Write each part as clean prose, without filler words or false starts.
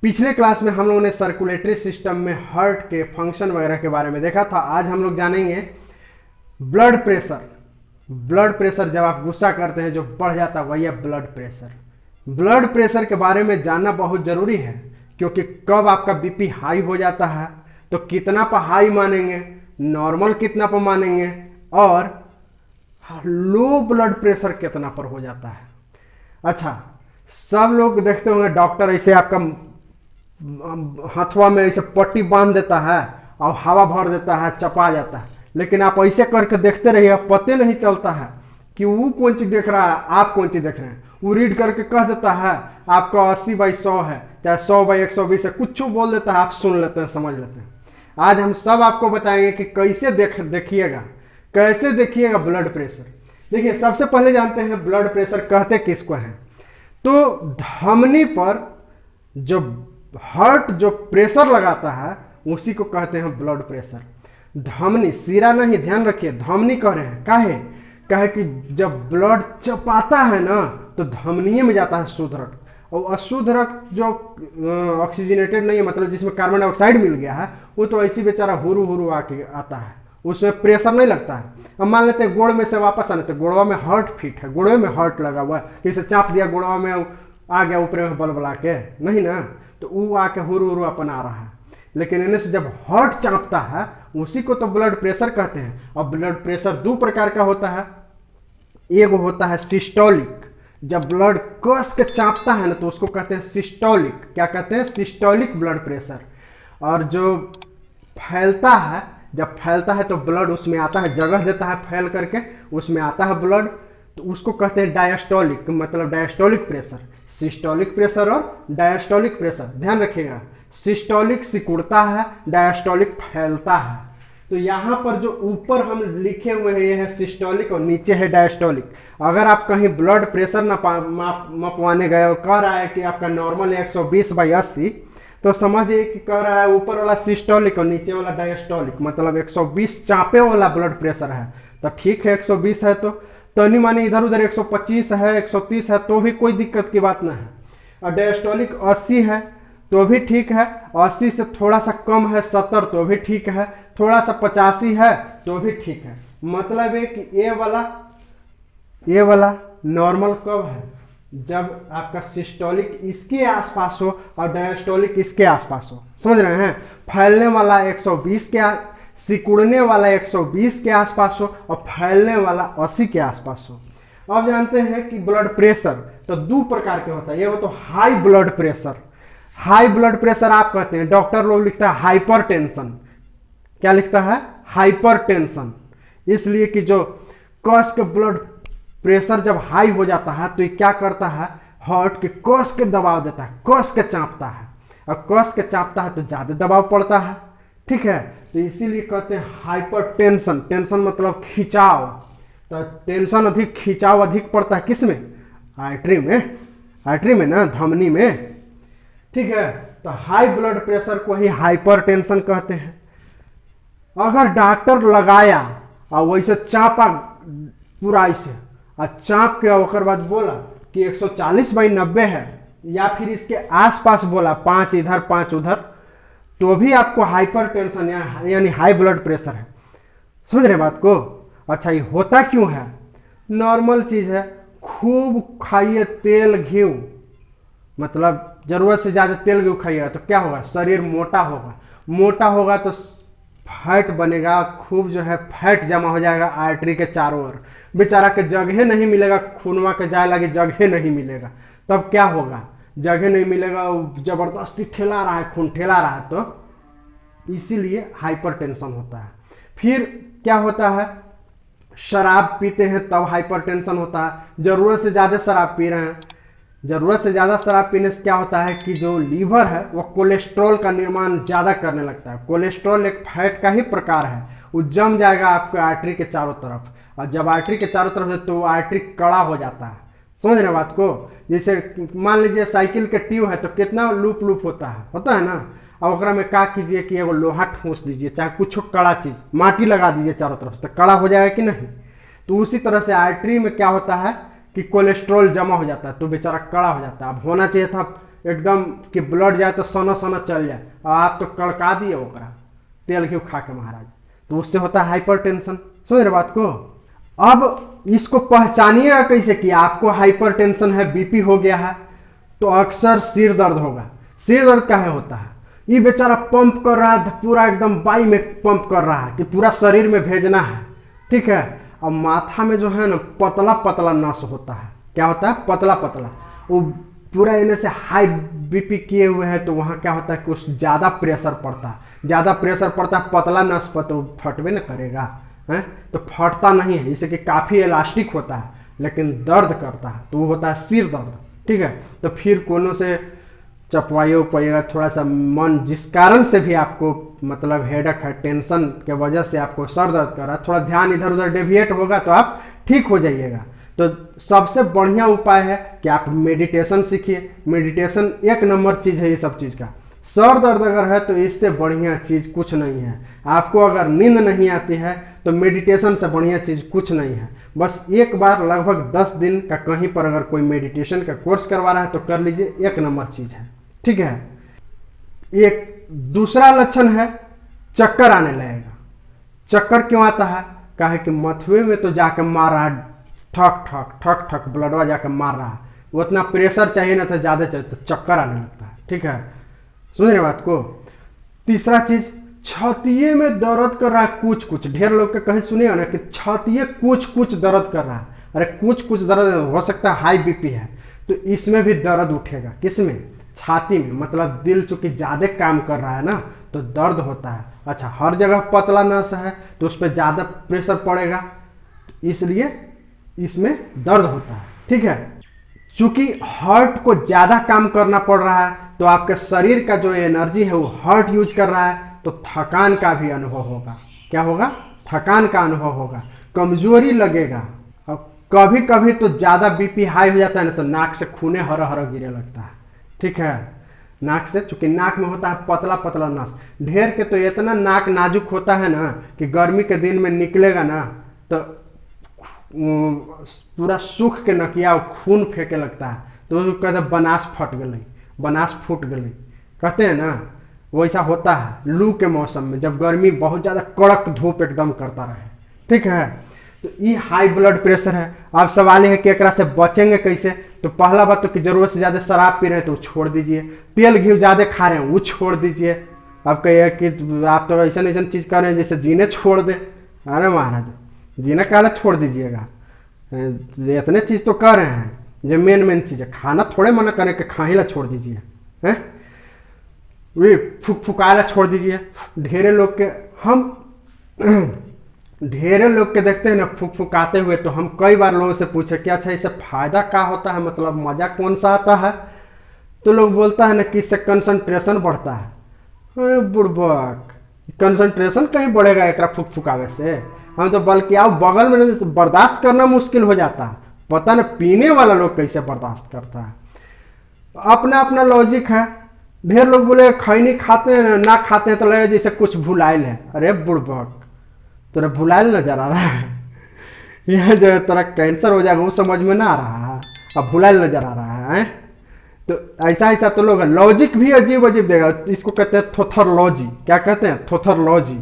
पिछले क्लास में हम लोगों ने सर्कुलेटरी सिस्टम में हार्ट के फंक्शन वगैरह के बारे में देखा था। आज हम लोग जानेंगे ब्लड प्रेशर। ब्लड प्रेशर जब आप गुस्सा करते हैं जो बढ़ जाता है वही है ब्लड प्रेशर। ब्लड प्रेशर के बारे में जानना बहुत ज़रूरी है, क्योंकि कब आपका बीपी हाई हो जाता है तो कितना पर हाई मानेंगे, नॉर्मल कितना पर मानेंगे, और लो ब्लड प्रेशर कितना पर हो जाता है। अच्छा, सब लोग देखते होंगे डॉक्टर ऐसे आपका हथवा में ऐसे पट्टी बांध देता है और हवा भर देता है, चपा जाता है, लेकिन आप ऐसे करके देखते रहिए, पते नहीं चलता है कि वो कौन चीज देख रहा है, आप कौन चीज देख रहे हैं। वो रीड करके कह देता है आपका 80/100 है, चाहे 100/120 है, कुछ बोल देता है, आप सुन लेते हैं, समझ लेते हैं। आज हम सब आपको बताएंगे कि कैसे देखिएगा, कैसे देखिएगा ब्लड प्रेशर। देखिए, सबसे पहले जानते हैं ब्लड प्रेशर कहते किसको है। तो धमनी पर जो हार्ट जो प्रेशर लगाता है उसी को कहते हैं ब्लड प्रेशर। धमनी, सिरा नहीं, ध्यान रखिए, धमनी कह रहे हैं। काहे कि जब ब्लड चपाता है ना तो धमनी में जाता है शुद्ध रक्त, और अशुद्ध रक्त जो ऑक्सीजनेटेड नहीं है, मतलब जिसमें कार्बन डाइऑक्साइड मिल गया है, वो तो ऐसी बेचारा हुरु हुरु आके आता है, उसमें प्रेशर नहीं लगता है। अब मान लेते हैं गोड़ में से वापस आने, तो गोड़वा में हार्ट फिट है, गोड़वे में हार्ट लगा हुआ है, जैसे चाप दिया गोड़वा में आ गया ऊपर में बल बला के, नहीं ना, तो वो आके हुरु हुरु अपन आ रहा है। लेकिन इन्हें से जब हार्ट चापता है उसी को तो ब्लड प्रेशर कहते हैं। और ब्लड प्रेशर दो प्रकार का होता है। एक होता है सिस्टोलिक, जब ब्लड कस के चापता है ना तो उसको कहते हैं सिस्टोलिक। क्या कहते हैं? Systolic blood pressure. और जो फैलता है, जब फैलता है तो ब्लड उसमें आता है, जगह देता है फैल करके, उसमें आता है ब्लड, तो उसको कहते हैं डायस्टोलिक, मतलब डायस्टोलिक प्रेशर। सिस्टोलिक प्रेशर और डायस्टोलिक प्रेशर, ध्यान रखिएगा। सिस्टोलिक सिकुड़ता है, डायस्टोलिक फैलता है। तो यहाँ पर जो ऊपर हम लिखे हुए हैं ये है सिस्टोलिक और नीचे है डायस्टोलिक। अगर आप कहीं ब्लड प्रेशर मापवाने गए और कह रहा है कि आपका नॉर्मल है 120/80, तो समझिए कि कह रहा है ऊपर वाला सिस्टोलिक और नीचे वाला डायस्टोलिक, मतलब 120 चापे वाला ब्लड प्रेशर है। तो ठीक है, 120 है तो नहीं माने इधर उधर 125 है, 130 है तो भी कोई दिक्कत की बात ना है। और डायस्टोलिक 80 है तो भी ठीक है, 80 से थोड़ा सा कम है 70 तो भी ठीक है, थोड़ा सा 85 है तो भी ठीक है। मतलब है कि ये वाला नॉर्मल कब है? जब आपका सिस्टोलिक इसके आसपास हो और डायस्टोलिक इसके आसपास हो। समझ रहे हैं? फैलने वाला 120 के सिकुड़ने वाला 120 के आसपास हो और फैलने वाला 80 के आसपास हो। अब जानते हैं कि ब्लड प्रेशर तो दो प्रकार के होता है। ये वो तो high blood pressure, high blood pressure आप कहते हैं, डॉक्टर लोग लिखता है हाइपरटेंशन। क्या लिखता है? हाइपरटेंशन। इसलिए कि जो कस के ब्लड प्रेशर जब हाई हो जाता है तो ये क्या करता है, हार्ट के कस के दबाव देता है, कस के चापता है, और कस के चापता है तो ज्यादा दबाव पड़ता है। ठीक है, तो इसीलिए कहते हैं हाइपरटेंशन। टेंशन मतलब खिंचाव, तो टेंशन अधिक, खिंचाव अधिक पड़ता है किसमें? आर्टरी में, आर्टरी में ना, धमनी में। ठीक है, तो हाई ब्लड प्रेशर को ही हाइपरटेंशन कहते हैं। अगर डॉक्टर लगाया और वैसे चापा पूरा ऐसे, और चाप के ओकर बाद बोला कि 140/90 है, या फिर इसके आसपास बोला 5 इधर 5 उधर, तो भी आपको हाइपरटेंशन यानी हाई ब्लड प्रेशर है। समझ रहे बात को? अच्छा, ये होता क्यों है? नॉर्मल चीज है। खूब खाइए तेल घी, मतलब जरूरत से ज्यादा तेल घी खाइएगा तो क्या होगा? शरीर मोटा होगा, मोटा होगा तो फैट बनेगा, खूब जो है फैट जमा हो जाएगा आर्टरी के चारों ओर, बेचारा के जगह नहीं मिलेगा, खूनवा के जाए लगे जगह नहीं मिलेगा। तब क्या होगा? जगह नहीं मिलेगा, जबरदस्ती ठेला रहा है, खून ठेला रहा है, तो इसीलिए हाइपरटेंशन होता है। फिर क्या होता है? शराब पीते हैं तब हाइपरटेंशन होता है। जरूरत से ज्यादा शराब पी रहे हैं, जरूरत से ज्यादा शराब पीने से क्या होता है कि जो लीवर है वो कोलेस्ट्रॉल का निर्माण ज्यादा करने लगता है। कोलेस्ट्रॉल एक फैट का ही प्रकार है, वो जम जाएगा आपके आर्टरी के चारों तरफ, और जब आर्टरी के चारों तरफ है तो आर्टरी कड़ा हो जाता है। समझ रहे बात को? जैसे मान लीजिए साइकिल के ट्यूब है तो कितना लूप लूप होता है ना। और ओकरा में क्या कीजिए कि एगो लोहा ठूस दीजिए, चाहे कुछ कड़ा चीज, माटी लगा दीजिए चारों तरफ, तो कड़ा हो जाएगा कि नहीं? तो उसी तरह से आर्टरी में क्या होता है कि कोलेस्ट्रॉल जमा हो जाता है तो बेचारा कड़ा हो जाता है। अब होना चाहिए था एकदम कि ब्लड जाए तो सना सना चल जाए, और आप तो कड़का दिए ओकरा तेल घी खा के महाराज, तो उससे होता है हाइपरटेंशन। समझ रहे बात को। अब इसको पहचानिएगा कैसे कि आपको हाइपरटेंशन है, बीपी हो गया है, तो अक्सर सिर दर्द होगा। सिर दर्द काहे होता है? ये बेचारा पंप कर रहा है, पूरा एकदम बाई में पंप कर रहा है कि पूरा शरीर में भेजना है, ठीक है। अब माथा में जो है ना पतला पतला नस होता है, क्या होता है? पतला पतला। वो पूरा इन्हें से हाई बीपी किए हुए हैं, तो वहाँ क्या होता है कि उस ज़्यादा प्रेशर पड़ता है, ज़्यादा प्रेशर पड़ता है पतला नस पर, तो फटवे न करेगा है, तो फटता नहीं है, जैसे कि काफ़ी इलास्टिक होता है, लेकिन दर्द करता है, तो वो होता है सिर दर्द, ठीक है। तो फिर कोनों से चपवाइए उपवाइएगा थोड़ा सा, मन जिस कारण से भी आपको मतलब हेडक है, टेंशन के वजह से आपको सर दर्द कर रहा है, थोड़ा ध्यान इधर उधर डेविएट होगा तो आप ठीक हो जाइएगा। तो सबसे बढ़िया उपाय है कि आप मेडिटेशन सीखिए। मेडिटेशन एक नंबर चीज़ है ये सब चीज़ का। सर दर्द अगर है तो इससे बढ़िया चीज़ कुछ नहीं है। आपको अगर नींद नहीं आती है तो मेडिटेशन से बढ़िया चीज़ कुछ नहीं है। बस एक बार लगभग 10 दिन का कहीं पर अगर कोई मेडिटेशन का कोर्स करवा रहा है तो कर लीजिए, एक नंबर चीज़ है, ठीक है। एक दूसरा लक्षण है चक्कर आने लगेगा। चक्कर क्यों आता है? काहे कि मथुए में तो जाके मार रहा है, ठक ठक ठक ठक ब्लडवा जाके मार रहा है, वो उतना प्रेशर चाहिए ना था, ज़्यादा चाहिए तो चक्कर आने लगता है, ठीक है। समझ रहे बात को। तीसरा चीज, छातीये में दर्द कर रहा है कुछ कुछ। ढेर लोग के कहीं सुनिए ना कि छातीये कुछ कुछ दर्द कर रहा है। अरे कुछ कुछ दर्द हो सकता है हाई बीपी है, तो इसमें भी दर्द उठेगा। किसमें? छाती में। मतलब दिल चूंकि ज्यादा काम कर रहा है ना, तो दर्द होता है। अच्छा, हर जगह पतला नस है तो उस पर ज्यादा प्रेशर पड़ेगा, इसलिए इसमें दर्द होता है, ठीक है। चूंकि हार्ट को ज्यादा काम करना पड़ रहा है, तो आपके शरीर का जो एनर्जी है वो हार्ट यूज कर रहा है, तो थकान का भी अनुभव होगा। क्या होगा? थकान का अनुभव होगा, कमजोरी लगेगा। और कभी कभी तो ज्यादा बीपी हाई हो जाता है ना, तो नाक से खूने हर हर गिरे लगता है, ठीक है। नाक से, चूंकि नाक में होता है पतला पतला नस, ढेर के तो इतना नाक नाजुक होता है ना कि गर्मी के दिन में निकलेगा ना तो पूरा सूख के नकिया खून फेंके लगता है, तो कहते हैं बनास फट गई, बनास फूट गई, कहते हैं ना। वैसा होता है लू के मौसम में, जब गर्मी बहुत ज़्यादा कड़क धूप एकदम करता रहे, ठीक है। तो ये हाई ब्लड प्रेशर है। अब सवाल है कि एकरा से बचेंगे कैसे? तो पहला बात तो कि जरूरत से ज़्यादा शराब पी रहे हैं तो छोड़ दीजिए, तेल घी ज़्यादा खा रहे हैं वो छोड़ दीजिए। अब कहिए कि आप तो ऐसा ऐसा चीज़ कर रहे हैं जैसे जीने छोड़ दे। अरे महाराज, जीना काला छोड़ दीजिएगा, इतने चीज़ तो कर रहे हैं। जो मेन चीज़ है, खाना थोड़े मना करें कि खाहिला छोड़ दीजिए, हैं वे फुकाला छोड़ दीजिए। ढेरे लोग के हम ढेरे लोग के देखते हैं ना फुकाते हुए, तो हम कई बार लोगों से पूछे कि अच्छा इससे फायदा क्या होता है, मतलब मजा कौन सा आता है? तो लोग बोलता है ना कि इससे कंसंट्रेशन बढ़ता है। बुड़बक, कंसंट्रेशन कहीं बढ़ेगा एक फुकावे से? हम तो बल्कि आओ बगल में बर्दाश्त करना मुश्किल हो जाता है। पता न पीने वाला लोग कैसे बर्दाश्त करता है। अपना अपना लॉजिक है। ढेर लोग बोले खैनी खाते हैं ना खाते हैं तो लगे जैसे कुछ भुलाइल है। अरे बुड़बक, तेरा भुलाइल नजर आ रहा है, यह जो तेरा कैंसर हो जाएगा वो समझ में ना आ रहा है, अब भुलाइल नजर आ रहा है। तो ऐसा ऐसा तो लोग लॉजिक भी अजीब अजीब देगा। इसको कहते हैं थोथरलॉजी। क्या कहते हैं? थोथरलॉजी।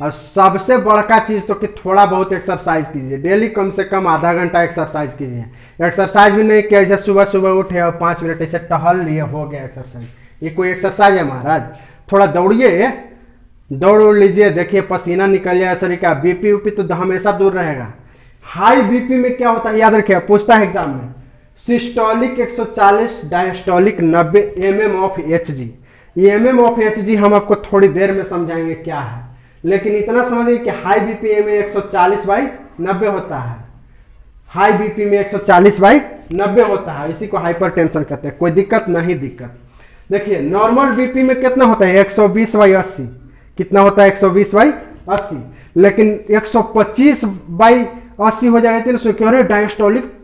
और सबसे बड़का चीज तो कि थोड़ा बहुत एक्सरसाइज कीजिए, डेली कम से कम आधा घंटा एक्सरसाइज कीजिए। एक्सरसाइज भी नहीं किया, ऐसे सुबह सुबह उठे और 5 मिनट ऐसे टहल लिए, हो गया एक्सरसाइज। ये कोई एक्सरसाइज है महाराज? थोड़ा दौड़िए, दौड़ उड़ लीजिए, देखिए पसीना निकल जाए शरीर का। बीपी उपी तो हमेशा दूर रहेगा। हाई बीपी में क्या होता है याद रखिए, पूछता है एग्जाम में। Systolic 140, diastolic 90 mm of Hg। ये mm ऑफ Hg हम आपको थोड़ी देर में समझाएंगे क्या है, लेकिन इतना समझिए कि हाई बीपी में 140/90 होता है। हाई बीपी में 140/90 होता है, इसी को हाइपरटेंशन कहते हैं। कोई दिक्कत नहीं? दिक्कत देखिए, नॉर्मल बीपी में कितना होता है? 120/80। कितना होता है? 120/80। लेकिन 125/80 हो जाएगा तो क्यों? अरे डायस्टोलिक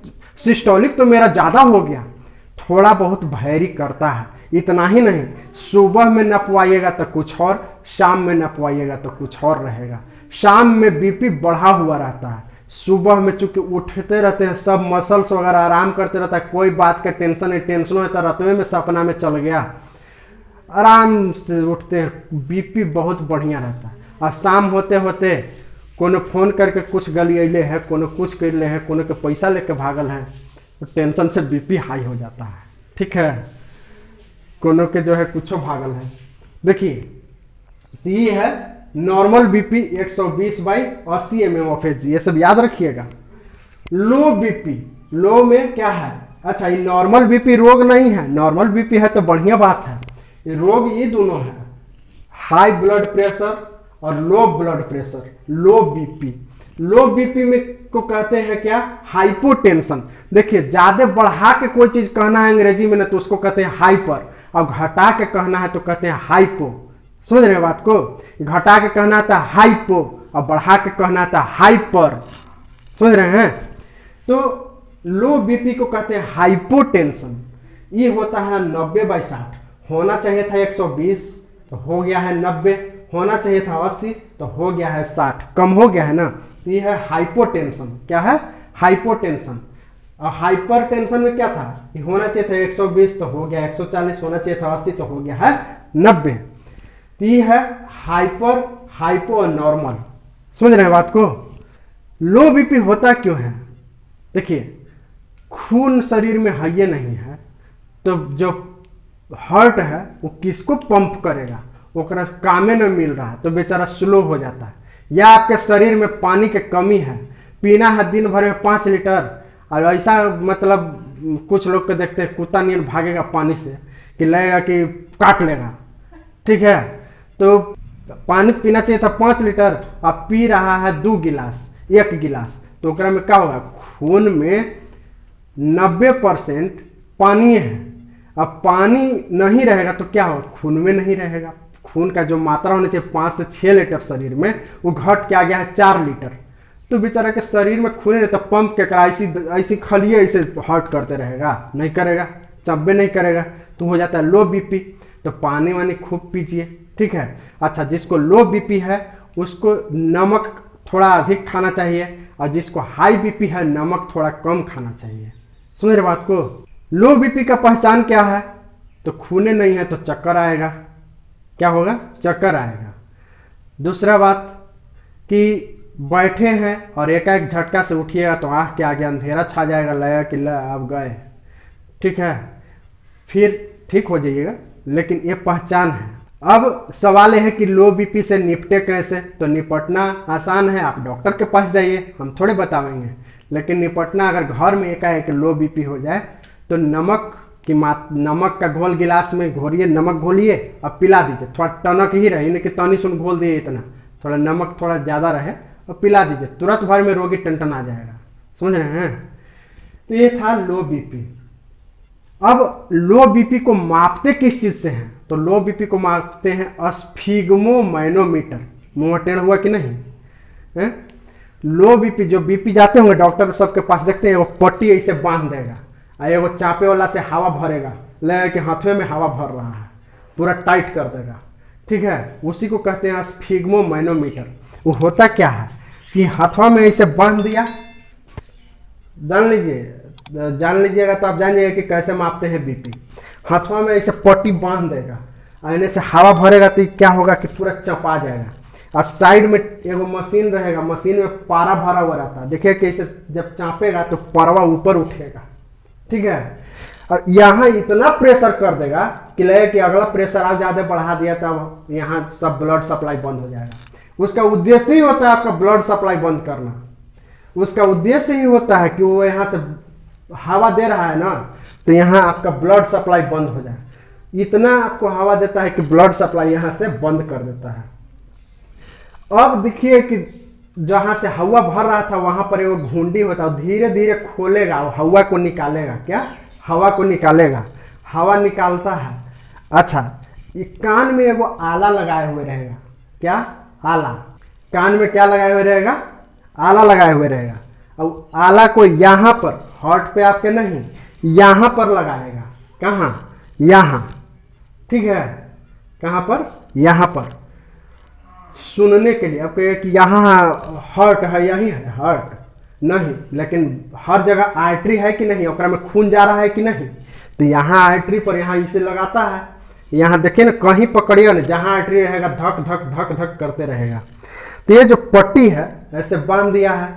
सिस्टोलिक तो मेरा ज्यादा हो गया। थोड़ा बहुत भैरी करता है, इतना ही नहीं। सुबह में नपवाइएगा तो कुछ और, शाम में नपवाइएगा तो कुछ और रहेगा। शाम में बीपी बढ़ा हुआ रहता है, सुबह में चूंकि उठते रहते हैं, सब मसल्स वगैरह आराम करते रहता है, कोई बात का टेंशन नहीं, टेंशन होता रतवे में सपना में चल गया, आराम से उठते हैं, बीपी बहुत बढ़िया रहता है। और शाम होते होते कोनो फोन करके कुछ गलियले है, कोनो कुछ कर ले है, कोनो के पैसा लेके भागल है, तो टेंशन से बीपी हाई हो जाता है। ठीक है, कोनो के जो है कुछ भागल है। देखिए, तो ये है नॉर्मल बीपी 120/80 mmHg, ये सब याद रखिएगा। लो बीपी, लो में क्या है, अच्छा ये नॉर्मल बीपी रोग नहीं है, नॉर्मल बीपी है तो बढ़िया बात है, ये रोग ये दोनों है, हाई ब्लड प्रेशर और लो ब्लड प्रेशर, लो बीपी। लो बीपी में को कहते हैं क्या, हाइपोटेंशन। देखिए, ज्यादा बढ़ा के कोई चीज कहना है अंग्रेजी में ना तो उसको कहते हैं हाइपर, और घटा के कहना है तो कहते हैं हाइपो। समझ रहे हैं बात को, घटा के कहना था हाइपो और बढ़ा के कहना था हाइपर। समझ रहे हैं, तो लो बीपी को कहते हैं हाइपोटेंशन। ये होता है 90/60, होना चाहिए था 120 तो हो गया है 90, होना चाहिए था 80 तो हो गया है 60, कम हो गया है ना, तो ये है हाइपोटेंशन। क्या है, हाइपोटेंशन। और हाइपर टेंशन में क्या था, ये होना चाहिए था 120 तो हो गया 140, होना चाहिए था 80 तो हो गया है 90। तो ये है हाइपर, हाइपो और नॉर्मल। समझ रहे हैं बात को। लो बीपी होता क्यों है, देखिए खून शरीर में है ये नहीं है, तो जो हार्ट है वो किसको पंप करेगा, ओकरा कामे न मिल रहा है तो बेचारा स्लो हो जाता है। या आपके शरीर में पानी की कमी है, पीना है दिन भर में 5 लीटर, और ऐसा मतलब कुछ लोग को देखते हैं कुत्ता नियन भागेगा पानी से कि लगेगा कि काट लेगा। ठीक है, तो पानी पीना चाहिए था 5 लीटर, आप पी रहा है 2 गिलास, 1 गिलास, तो ओकरा में क्या होगा, खून में 90% पानी है। अब पानी नहीं रहेगा तो क्या होगा, खून में नहीं रहेगा, खून का जो मात्रा होनी चाहिए 5 से 6 लीटर शरीर में, वो घट के आ गया है 4 लीटर। तो बेचारा के शरीर में खून नहीं, तो पंप के ऐसी खलिए ऐसे हर्ट करते रहेगा, नहीं करेगा, चब्बे नहीं करेगा, तो हो जाता है लो बीपी। तो पानी वानी खूब पीजिए। ठीक है, अच्छा जिसको लो बीपी है उसको नमक थोड़ा अधिक खाना चाहिए, और जिसको हाई बीपी है नमक थोड़ा कम खाना चाहिए। समझ रहे बात को। लो बीपी का पहचान क्या है, तो खूने नहीं है तो चक्कर आएगा, क्या होगा, चक्कर आएगा। दूसरा बात कि बैठे हैं और एकाएक झटका से उठिएगा तो आँख के आगे अंधेरा छा जाएगा, लगेगा कि ल अब गए। ठीक है, फिर ठीक हो जाइएगा, लेकिन ये पहचान है। अब सवाल है कि लो बीपी से निपटे कैसे, तो निपटना आसान है, आप डॉक्टर के पास जाइए, हम थोड़े बताएंगे। लेकिन निपटना, अगर घर में एकाएक लो बीपी हो जाए तो नमक का घोल गिलास में घोलिए, नमक घोलिए और पिला दीजिए, थोड़ा टनक ही रहे, कि तनी सुन घोल दिए इतना, थोड़ा नमक थोड़ा ज़्यादा रहे और पिला दीजिए, तुरंत भर में रोगी टन आ जाएगा। समझ रहे हैं, तो ये था लो बीपी। अब लो बीपी को मापते किस चीज से हैं, तो लो बीपी को मापते हैं स्फिग्मोमैनोमीटर। मुंह टेढ़ हुआ कि नहीं है? लो बीपी, जो बीपी जाते होंगे डॉक्टर सबके पास, देखते हैं वो पट्टी ऐसे बांध देगा और एगो चापे वाला से हवा भरेगा, लगेगा कि हाथवे में हवा भर रहा है, पूरा टाइट कर देगा। ठीक है, उसी को कहते हैं स्फिग्मोमैनोमीटर। वो होता क्या है कि हाथवा में ऐसे बांध दिया, जान लीजिएगा तो आप जान जाइएगा कि कैसे मापते हैं बीपी। हाथवा में ऐसे पट्टी बांध देगा, आने से हवा भरेगा तो क्या होगा कि पूरा चपा जाएगा। और साइड में एगो मशीन रहेगा, मशीन में पारा भरा हुआ रहता है, देखिए कैसे जब चापेगा तो परवा ऊपर उठेगा। ठीक है, और यहाँ इतना प्रेशर कर देगा कि लगे कि अगला प्रेशर आप ज़्यादा बढ़ा दिया तब यहाँ सब ब्लड सप्लाई बंद हो जाएगा। उसका उद्देश्य ही होता है आपका ब्लड सप्लाई बंद करना। उसका उद्देश्य ही होता है कि वो यहाँ से हवा दे रहा है ना, तो यहाँ आपका ब्लड सप्लाई बंद हो जाए। इतना आपको हवा देता है कि ब्लड सप्लाई यहाँ से बंद कर देता है। अब देखिए कि जहाँ से हवा भर रहा था वहां पर एगो घुंडी होता है, धीरे धीरे खोलेगा और हवा को निकालेगा। क्या, हवा को निकालेगा, हवा निकालता है। अच्छा, ये कान में एगो आला लगाए हुए रहेगा। क्या, आला, कान में क्या लगाए हुए रहेगा, आला लगाए हुए रहेगा। और आला को यहाँ पर, हार्ट पे आपके नहीं, यहाँ पर लगाएगा। कहाँ, यहाँ। ठीक है, कहाँ पर, यहाँ पर, सुनने के लिए। अब कहिए कि यहाँ हार्ट है, यही है हार्ट, नहीं, लेकिन हर जगह आर्टरी है कि नहीं, ओकरा में खून जा रहा है कि नहीं। तो यहाँ आर्टरी पर यहाँ इसे लगाता है, यहाँ देखिए ना, कहीं पकड़िए ना, जहाँ आर्टरी रहेगा धक धक धक धक करते रहेगा। तो ये जो पट्टी है ऐसे बांध दिया है,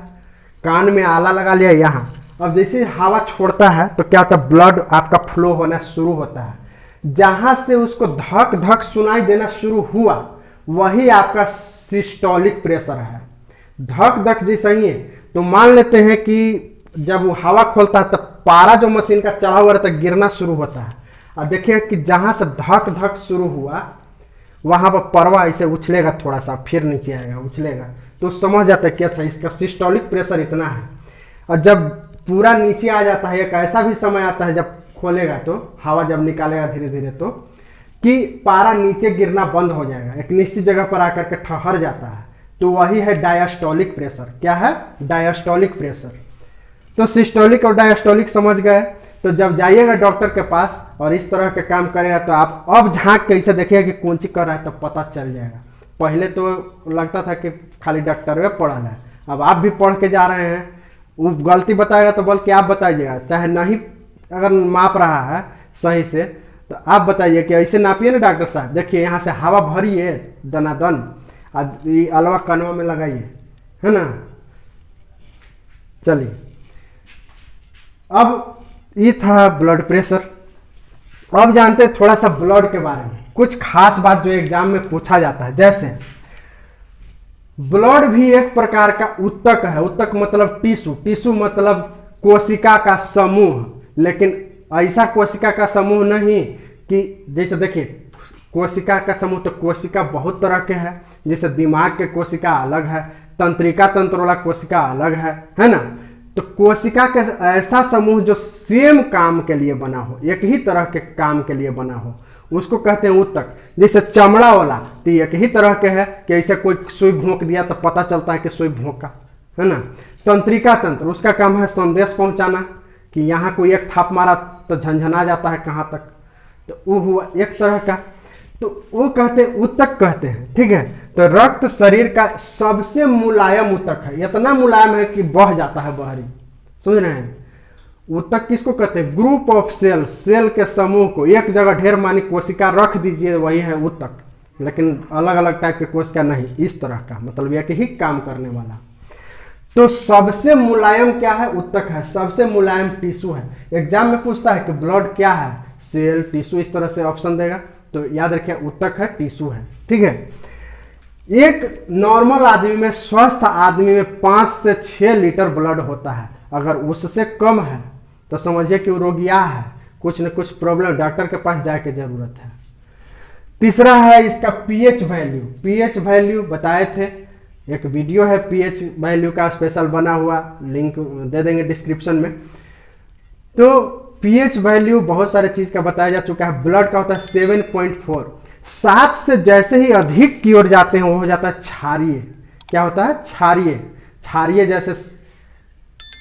कान में आला लगा लिया यहाँ। अब जैसे हवा छोड़ता है तो क्या होता है, ब्लड आपका फ्लो होना शुरू होता है। जहां से उसको धक धक सुनाई देना शुरू हुआ वही आपका सिस्टोलिक प्रेशर है। धक धक जैसा ही है, तो मान लेते हैं कि जब वो हवा खोलता है तब पारा जो मशीन का चढ़ा हुआ रहता है गिरना शुरू होता है। और देखिए कि जहां से धक धक शुरू हुआ वहां पर परवा ऐसे उछलेगा, थोड़ा सा फिर नीचे आएगा, उछलेगा, तो समझ जाता है कि अच्छा इसका सिस्टोलिक प्रेशर इतना है। और जब पूरा नीचे आ जाता है, एक ऐसा भी समय आता है जब खोलेगा तो हवा जब निकालेगा धीरे धीरे तो कि पारा नीचे गिरना बंद हो जाएगा, एक निश्चित जगह पर आकर के ठहर जाता है, तो वही है डायस्टोलिक प्रेशर। क्या है? Diastolic pressure. तो सिस्टोलिक और डायस्टोलिक समझ गए। तो जब जाइएगा डॉक्टर के पास और इस तरह के काम करेगा तो आप अब झांक के इसे देखिएगा कि कौन सी कर रहा है तो पता चल जाएगा। पहले तो लगता था कि खाली डॉक्टर में पढ़ा है, अब आप भी पढ़ के जा रहे हैं, वो गलती बताएगा तो बल्कि आप बताइएगा, चाहे नहीं अगर माप रहा है सही से तो आप बताइए कि ऐसे नापिए ना डॉक्टर साहब, देखिए यहाँ से हवा भरिए दनादन, अलवा कनवा में लगाइए, है ना। चलिए, अब ये था ब्लड प्रेशर। अब जानते हैं थोड़ा सा ब्लड के बारे में, कुछ खास बात जो एग्जाम में पूछा जाता है। जैसे ब्लड भी एक प्रकार का ऊतक है। ऊतक मतलब टिश्यू, टिश्यू मतलब कोशिका का समूह, लेकिन ऐसा कोशिका का समूह नहीं कि जैसे देखिए कोशिका का समूह, तो कोशिका बहुत तरह के हैं, जैसे दिमाग के कोशिका अलग है, तंत्रिका तंत्र वाला कोशिका अलग है ना। तो कोशिका का ऐसा समूह जो सेम काम के लिए बना हो, एक ही तरह के काम के लिए बना हो, उसको कहते हैं ऊतक। जैसे चमड़ा वाला तो एक ही तरह के है कि ऐसे कोई सुई भोंक दिया तो पता चलता है कि सुई भोंका, है ना। तंत्रिका तंत्र, उसका काम है संदेश पहुंचाना, कि यहाँ कोई एक थाप मारा तो झंझना जाता है कहाँ तक, तो वो हुआ एक तरह का, तो वो कहते हैं ऊतक कहते हैं, ठीक है। तो रक्त शरीर का सबसे मुलायम ऊतक है, इतना मुलायम है कि बह जाता है बाहरी, समझ रहे हैं। ऊतक किसको कहते हैं? ग्रुप ऑफ सेल, सेल के समूह को एक जगह ढेर मानी कोशिका रख दीजिए वही है ऊतक, लेकिन अलग अलग टाइप के कोशिका नहीं, इस तरह का, मतलब एक ही काम करने वाला। तो सबसे मुलायम क्या है? ऊतक है, सबसे मुलायम टिश्यू है। एग्जाम में पूछता है कि ब्लड क्या है, सेल, टिश्यू, इस तरह से ऑप्शन देगा, तो याद रखिए ऊतक है, टिश्यू है, ठीक है। एक नॉर्मल आदमी में, स्वस्थ आदमी में 5 से 6 लीटर ब्लड होता है। अगर उससे कम है तो समझिए कि वो रोगिया है, कुछ न कुछ प्रॉब्लम, डॉक्टर के पास जाके जरूरत है। तीसरा है इसका पीएच वैल्यू। पीएच वैल्यू बताए थे, एक वीडियो है पीएच वैल्यू का स्पेशल बना हुआ, लिंक दे देंगे डिस्क्रिप्शन में। तो पीएच वैल्यू बहुत सारे चीज का बताया जा चुका है। ब्लड का होता है 7.4, 7 से जैसे ही अधिक की ओर जाते हैं वो हो जाता है क्षारीय। क्या होता है? क्षारीय। क्षारीय जैसे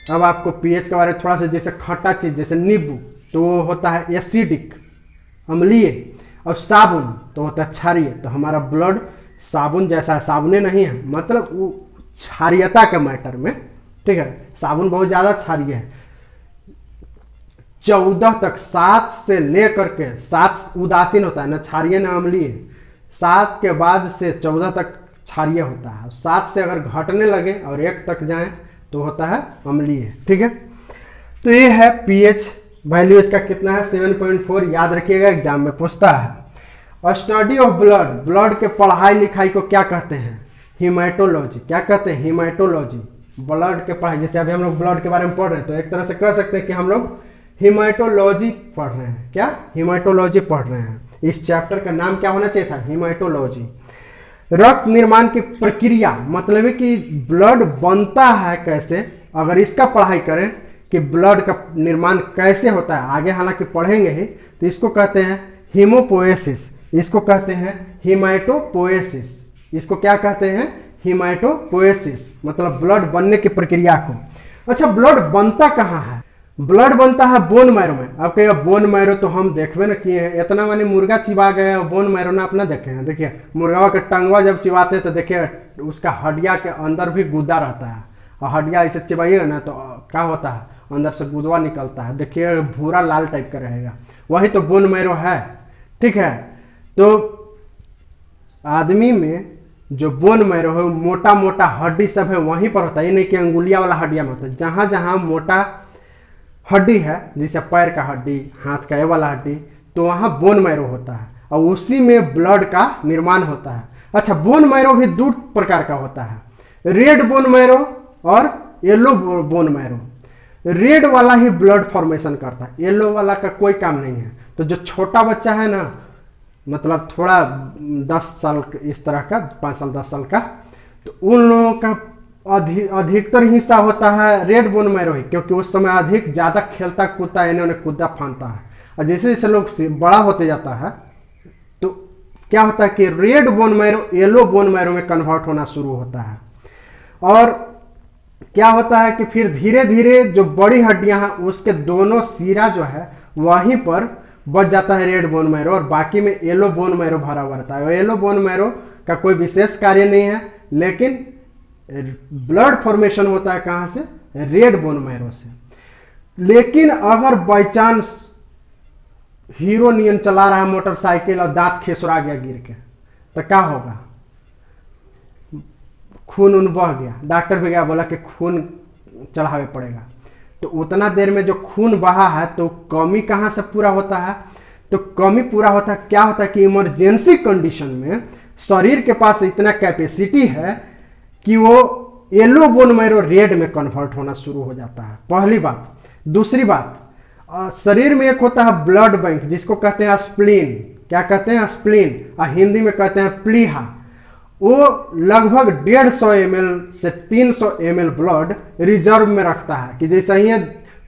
अब आपको पीएच के बारे में थोड़ा सा, जैसे खट्टा चीज जैसे नींबू तो वो होता है एसिडिक, अम्लीय, और साबुन तो होता है क्षारीय। तो हमारा ब्लड साबुन जैसा है, साबुने नहीं है, मतलब वो क्षारीयता के मैटर में, ठीक है। साबुन बहुत ज्यादा क्षारीय है। 14 तक, 7 से लेकर के 7 उदासीन होता है, ना क्षारीय ना अम्लीय। 7 के बाद से 14 तक क्षारीय होता है। 7 से अगर घटने लगे और 1 तक जाए तो होता है अम्लीय, ठीक है। तो ये है पीएच वैल्यू, इसका कितना है? 7.4। याद रखिएगा, एग्जाम में पूछता है। स्टडी ऑफ ब्लड, ब्लड के पढ़ाई लिखाई को क्या कहते हैं? हीमेटोलॉजी। क्या कहते हैं? हीमेटोलॉजी। ब्लड के पढ़ाई, जैसे अभी हम लोग ब्लड के बारे में पढ़ रहे हैं तो एक तरह से कह सकते हैं कि हम लोग हीमेटोलॉजी पढ़ रहे हैं। क्या? हीमेटोलॉजी पढ़ रहे हैं। इस चैप्टर का नाम क्या होना चाहिए था? हीमेटोलॉजी। रक्त निर्माण की प्रक्रिया, मतलब है कि ब्लड बनता है कैसे, अगर इसका पढ़ाई करें कि ब्लड का निर्माण कैसे होता है, आगे हालांकि पढ़ेंगे ही, तो इसको कहते हैं हीमोपोएसिस, इसको कहते हैं हीमेटोपोएसिस। इसको क्या कहते हैं? हीमेटोपोएसिस, मतलब ब्लड बनने की प्रक्रिया को। अच्छा, ब्लड बनता कहाँ है? ब्लड बनता है बोन मैरो में। अब कहिए बोन मैरो तो हम देखबे न किए हैं, इतना माने मुर्गा चिबा गए और बोन मैरो ना अपना देखे हैं। देखिए मुर्गा के टंगवा जब चिबाते हैं तो देखिए उसका हड्डिया के अंदर भी गुदा रहता है, और हड्डियाँ ऐसे चिबाइएगा ना तो क्या होता है, अंदर से गुदवा निकलता है, देखिए भूरा लाल टाइप का रहेगा, वही तो बोन मैरो है। ठीक है, तो आदमी में जो बोन मैरो है मोटा मोटा हड्डी सब है वहीं पर होता है, ये नहीं कि अंगुलिया वाला हड्डिया में होता है। जहाँ जहाँ मोटा हड्डी है, जैसे पैर का हड्डी, हाथ का ये वाला हड्डी, तो वहाँ बोन मैरो होता है और उसी में ब्लड का निर्माण होता है। अच्छा, बोन मैरो भी दो प्रकार का होता है, रेड बोन मैरो और येलो बोन मैरो। रेड वाला ही ब्लड फॉर्मेशन करता है, येलो वाला का कोई काम नहीं है। तो जो छोटा बच्चा है ना, मतलब थोड़ा 10 साल इस तरह का, 5 साल 10 साल का, तो उन लोगों का अधिकतर हिस्सा होता है रेड बोन मैरो ही, क्योंकि उस समय अधिक ज़्यादा खेलता कूदता, इन्होंने कूदा फानता है। और जैसे जैसे लोग से बड़ा होते जाता है तो क्या होता है कि red bone marrow yellow bone marrow में कन्वर्ट होना शुरू होता है। और क्या होता है कि फिर धीरे धीरे जो बड़ी हड्डियां हैं उसके दोनों सिरा जो है वहीं पर बच जाता है रेड बोन मैरो, और बाकी में येलो बोन मैरो भरा हुआ रहता है। येलो बोन मैरो का कोई विशेष कार्य नहीं है, लेकिन ब्लड फॉर्मेशन होता है कहाँ से, रेड बोन मैरो से। लेकिन अगर बाई चांस हीरो नियन चला रहा है मोटरसाइकिल और दांत खेसरा गया गिर के, तो क्या होगा, खून उन बह गया, डॉक्टर भी गया बोला कि खून चढ़ावे पड़ेगा। तो उतना देर में जो खून बहा है तो कमी कहाँ से पूरा होता है, तो कमी पूरा होता है, क्या होता है कि इमरजेंसी कंडीशन में शरीर के पास इतना कैपेसिटी है कि वो येलो बोन मैरो रेड में कन्वर्ट होना शुरू हो जाता है, पहली बात। दूसरी बात, शरीर में एक होता है ब्लड बैंक जिसको कहते हैं स्प्लीन, क्या कहते हैं, स्प्लीन, और हिंदी में कहते हैं प्लीहा। वो लगभग 150 ml से 300 ml ब्लड रिजर्व में रखता है, कि जैसे ही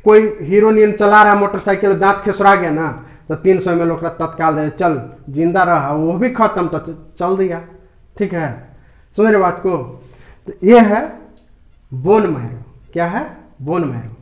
कोई हीरो नियन चला रहा है मोटरसाइकिल, दांत खिसरा गया ना, तो 300 ml ओकरा तत्काल दे, चल जिंदा रहा, वो भी खत्म तो चल दिया। ठीक है, समझ रहे बात को। तो ये है बोन मैरो, क्या है, बोन मैरो।